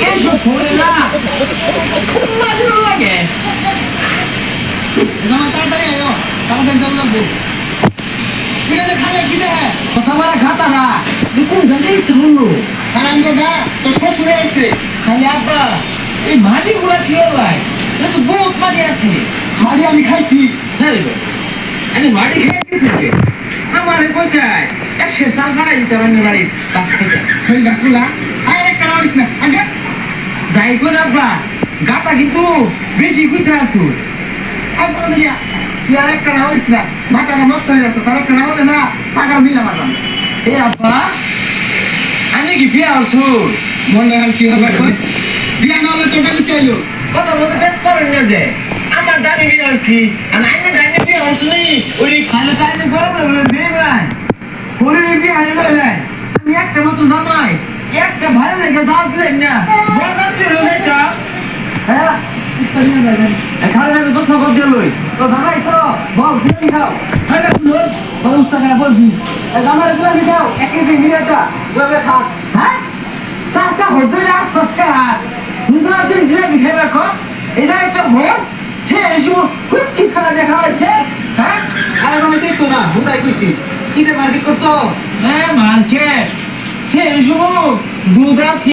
এইসব করে না খুব ভালো লাগে। জামাই তাড়াতাড়ি আয়ো, তাড়াতাড়ি যাবো লাগবো। ঠিক আছে, খালে কি দেয়? কথা বলা খাতা না তুই কোন জায়গায় ইচ্ছে হলো হারাম দাদা, তোর শ্বশুরে আসছে। খালি আব্বা এই মাটি গুলা কি হয় এটা তো বহুত মাটি আছে। মারি আমি খাইছি। হ্যাঁ রে, আমি মাটি খেয়ে কিছু আমার কোথায় একশো সাল ভাড়া দিতে পারেন বাড়ির কাছ থেকে ওই গাছগুলা আর একটা রাখিস না আগে। যাই কোন আব্বা গাতা কিন্তু বেশি কুইতে আছো। আর কোনো মিলিয়া তুই আর একটা রাখিস না, মাথাটা নষ্ট হয়ে যাচ্ছে। তার একটা রাহলে না টাকার মিলা মারলাম। এ আব্বা আমি কি বিয়া হচ্ছু মনে হয় কি হবে কই? বিয়া না হলে তোটা দিতে এলো। কথা বলতে বেশ পারেন না যে আমার দামি বিয়ে হচ্ছি আর আইনে ডাইনে বিয়ে হচ্ছি নি ওই খালে টাইমে গরম লাগবে বিয়ে ভাই শরীরে বিয়ে হারিয়ে গেলেন আমি একটা মতো জামাই একটা ভালো লেগে দাও দিলেন না বড় দাম ছিল এটা হ্যাঁ এখানে না তো সব দিয়ে লই তো জামাই তো বল কি খাও হাইটা তুই ব্যবস্থা করে বলবি। জামাই তো কি খাও এক কেজি মিলেটা ওবে খাক হ্যাঁ সাসা হইতে আস করা দুজন দিন জিলাপি খেয়ে রাখো এটা একটা ভোট সে এসব খুব কি সারা দেখা হয়েছে হ্যাঁ আরে আমি দেখতো না হুদাই কইছি ঈদে মার্কেট করছো হ্যাঁ মার্কেট সে এসব দুধ আছে